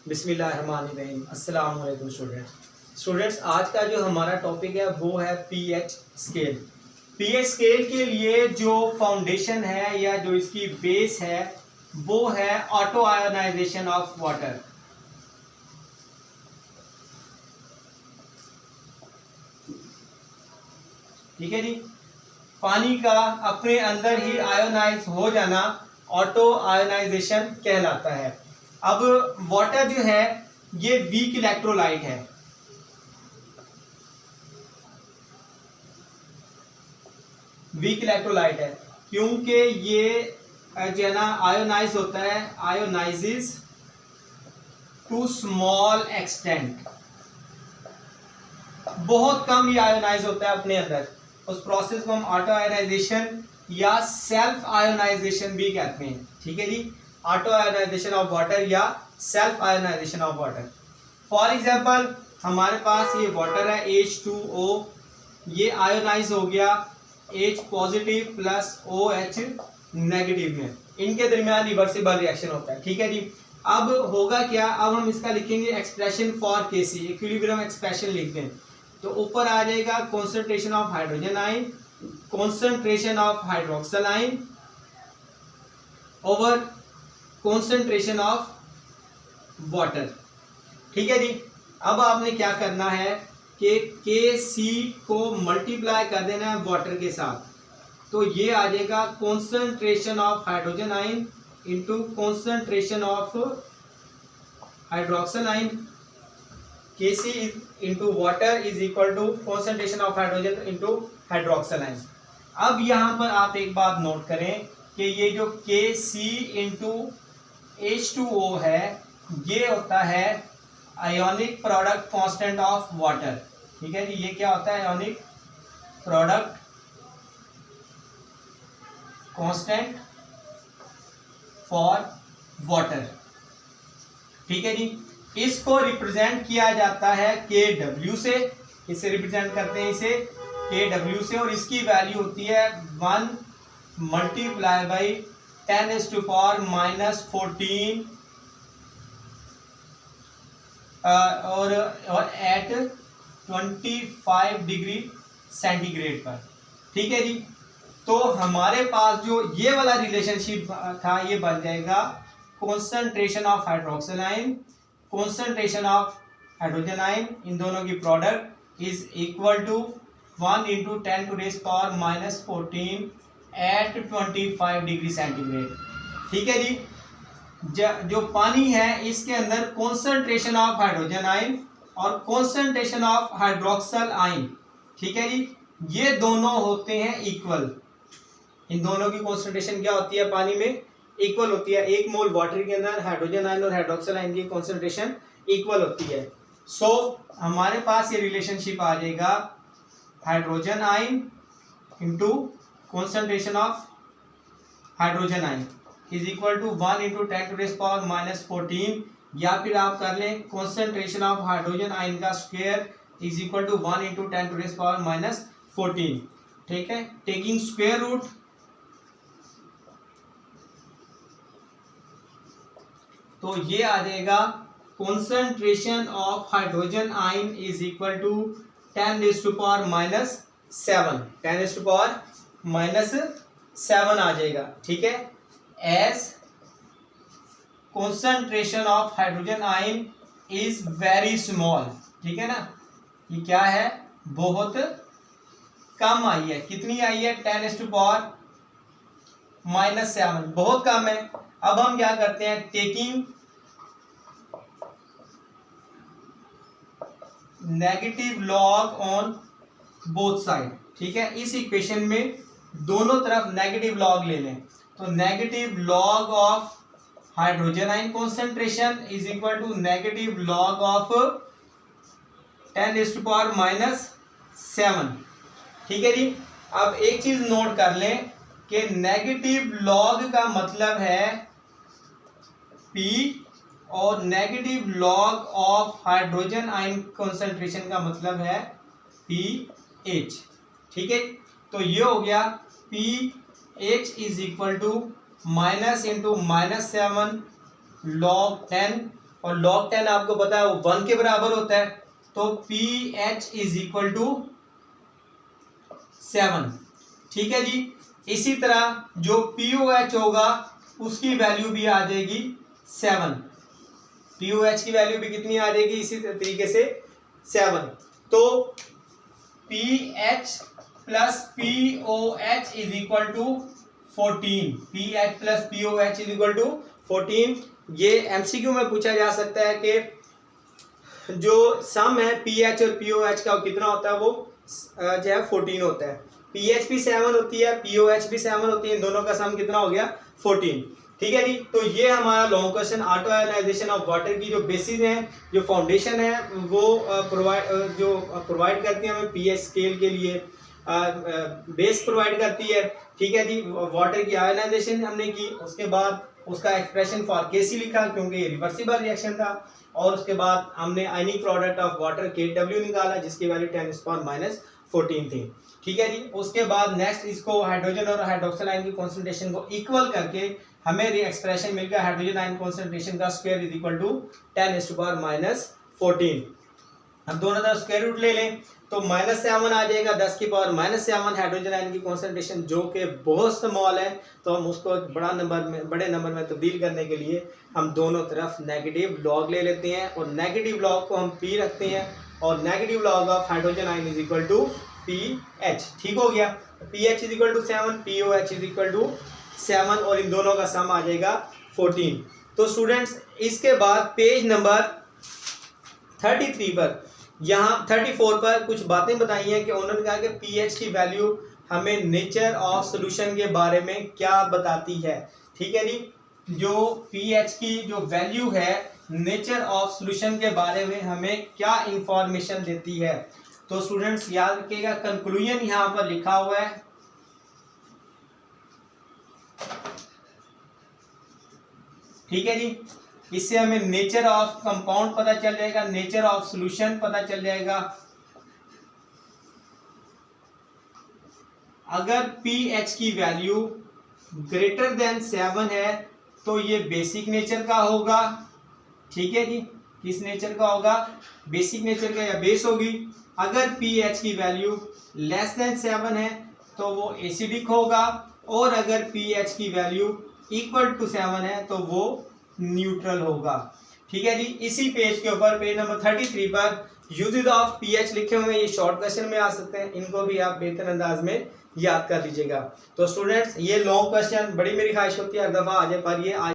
बिस्मिल्लाहिर्रहमानिर्रहीम। अस्सलाम वालेकुम स्टूडेंट्स, आज का जो हमारा टॉपिक है वो है पीएच स्केल। पीएच स्केल के लिए जो फाउंडेशन है या जो इसकी बेस है वो है ऑटो आयोनाइजेशन ऑफ वाटर। ठीक है जी, पानी का अपने अंदर ही आयोनाइज हो जाना ऑटो आयोनाइजेशन कहलाता है। अब वाटर जो है ये वीक इलेक्ट्रोलाइट है। वीक इलेक्ट्रोलाइट है क्योंकि ये जो है ना आयोनाइज होता है, आयोनाइजेस टू स्मॉल एक्सटेंट। बहुत कम ये आयोनाइज होता है अपने अंदर। उस प्रोसेस को हम ऑटो आयोनाइजेशन या सेल्फ आयोनाइजेशन भी कहते हैं। ठीक है जी, ऑटो आयोनाइजेशन ऑफ वाटर या self ionization of water. For example हमारे पास ये वाटर है H2O, ये आयोनाइज हो गया H positive plus OH negative में। इनके दरमियान रिवर्सिबल रिएक्शन होता है। ठीक है जी, अब होगा क्या, अब हम इसका लिखेंगे expression for KC, equilibrium expression लिख दें तो ऊपर आ जाएगा concentration of hydrogen ion, concentration of hydroxyl ion over concentration of water. ठीक है जी, अब आपने क्या करना है कि Kc को मल्टीप्लाई कर देना है वाटर के साथ, तो ये आ जाएगा concentration of hydrogen ion into concentration of hydroxyl ion. Kc into water is equal to concentration of hydrogen into hydroxyl ion. अब यहाँ पर आप एक बात नोट करें कि ये जो Kc इंटू H2O है ये होता है ionic product constant of water. ठीक है जी, ये क्या होता है, ionic product constant for water. ठीक है जी, इसको रिप्रेजेंट किया जाता है Kw से। इसे रिप्रेजेंट करते हैं इसे Kw से, और इसकी वैल्यू होती है 1 मल्टीप्लाई बाई 10⁻⁻14 और एट 25 डिग्री सेंटीग्रेड पर। ठीक है जी, तो हमारे पास जो ये वाला रिलेशनशिप था ये बन जाएगा concentration of hydroxyl ion, concentration of hydrogen ion, इन दोनों की product is equal to 1 into 10⁻⁻14 at 25 degree centigrade. ठीक है जी, जो पानी है इसके अंदर कॉन्सेंट्रेशन ऑफ हाइड्रोजन आयन और कॉन्सेंट्रेशन ऑफ हाइड्रोक्सिल आयन, ठीक है जी, ये दोनों होते हैं इक्वल। इन दोनों की कॉन्सेंट्रेशन क्या होती है पानी में, इक्वल होती है। 1 मोल वाटर के अंदर हाइड्रोजन आयन और हाइड्रोक्सिल आयन की कॉन्सेंट्रेशन इक्वल होती है। सो हमारे पास ये रिलेशनशिप आ जाएगा hydrogen ion into concentration of hydrogen ion is equal to 1 into 10⁻⁻14, या फिर आप कर लें कॉन्सेंट्रेशन ऑफ हाइड्रोजन आयन का square is equal to 1 into 10⁻⁻14। ठीक है, टेकिंग स्क्वायर रूट तो ये आ जाएगा concentration of hydrogen ion is equal to 10⁻⁻7, 10⁻⁻7 आ जाएगा। ठीक है, as concentration of hydrogen ion is very small. ठीक है ना, ये क्या है, बहुत कम आई है। कितनी आई है, 10⁻⁻7, बहुत कम है। अब हम क्या करते हैं, taking negative log on both side. ठीक है, इस इक्वेशन में दोनों तरफ नेगेटिव लॉग ले लें, तो negative log of hydrogen ion concentration is equal to negative log of 10⁻�7। ठीक है जी, अब एक चीज नोट कर लें कि नेगेटिव लॉग का मतलब है P और negative log of hydrogen ion concentration का मतलब है pH। ठीक है, तो ये हो गया pH is equal to minus into -7 log 10 और log 10 आपको पता है वो 1 के बराबर होता है, तो pH इज इक्वल टू 7। ठीक है जी। इसी तरह जो POH होगा उसकी वैल्यू भी आ जाएगी 7। POH की वैल्यू भी कितनी आ जाएगी इसी तरीके से 7। तो pH plus POH is equal to 14। pH plus POH is equal to 14। ये MCQ में पूछा जा सकता है कि जो सम है pH और POH का कितना होता है, वो जो है 14 होता है। pH भी 7 होती है, POH भी 7 होती है, इन दोनों का सम कितना हो गया 14। ठीक है जी। तो ये हमारा long question auto ionization of water की जो बेसिस है, जो फाउंडेशन है, वो प्रोवाइड करती है हमें pH स्केल के लिए, बेस प्रोवाइड करती है। ठीक है जी। वाटर की आयोनाइजेशन हमने की, उसके बाद उसका एक्सप्रेशन फॉर केसी लिखा क्योंकि ये रिवर्सिबल रिएक्शन था, और उसके बाद हमने ionic product of water KW निकाला जिसकी वैल्यू 10⁻⁴ थी। ठीक है जी। उसके बाद नेक्स्ट इसको हाइड्रोजन और हाइड्रोक्सिल आयन की कॉन्सेंट्रेशन को इक्वल करके हमें एक्सप्रेशन मिल गया हाइड्रोजन आयन कॉन्सेंट्रेशन का स्क्वायर इज इक्वल टू 10⁻⁴। अब दोनों तरफ स्क्वायर रूट ले लें तो -7 आ जाएगा, 10⁻⁷ हाइड्रोजन आयन की कॉन्सेंट्रेशन जो कि बहुत स्मॉल है, तो हम उसको बड़े नंबर में तब्दील करने के लिए हम दोनों तरफ नेगेटिव लॉग ले लेते हैं, और नेगेटिव लॉग को हम P रखते हैं, और negative log of hydrogen ion is equal to pH। ठीक हो गया। pH is equal to 7, POH is equal to 7, और इन दोनों का सम आ जाएगा 14। तो स्टूडेंट्स इसके बाद पेज नंबर 33 पर, यहाँ 34 पर कुछ बातें बताई हैं कि उन्होंने कहा कि pH की वैल्यू हमें नेचर ऑफ सॉल्यूशन के बारे में क्या बताती है। ठीक है जी। जो pH की जो वैल्यू है नेचर ऑफ सॉल्यूशन के बारे में हमें क्या इंफॉर्मेशन देती है। तो स्टूडेंट्स याद रखिएगा, कंक्लूजन यहाँ पर लिखा हुआ है। ठीक है जी। इससे हमें नेचर ऑफ कंपाउंड पता चल जाएगा, नेचर ऑफ सॉल्यूशन पता चल जाएगा। अगर pH की वैल्यू ग्रेटर देन 7 है तो ये बेसिक नेचर का होगा। ठीक है जी। किस नेचर का होगा, बेसिक नेचर का या बेस होगी। अगर pH की वैल्यू लेस देन 7 है तो वो एसिडिक होगा, और अगर pH की वैल्यू इक्वल टू 7 है तो वो न्यूट्रल होगा। ठीक है जी। इसी पेज के ऊपर पेज नंबर 33 पर यूजेज ऑफ pH लिखे हुए ये शॉर्ट क्वेश्चन में आ सकते हैं, इनको भी आप बेहतर अंदाज में याद कर लीजिएगा। तो स्टूडेंट्स ये लॉन्ग क्वेश्चन बड़ी मेरी ख्वाहिश होती है हर दफा आ जाए, पर ये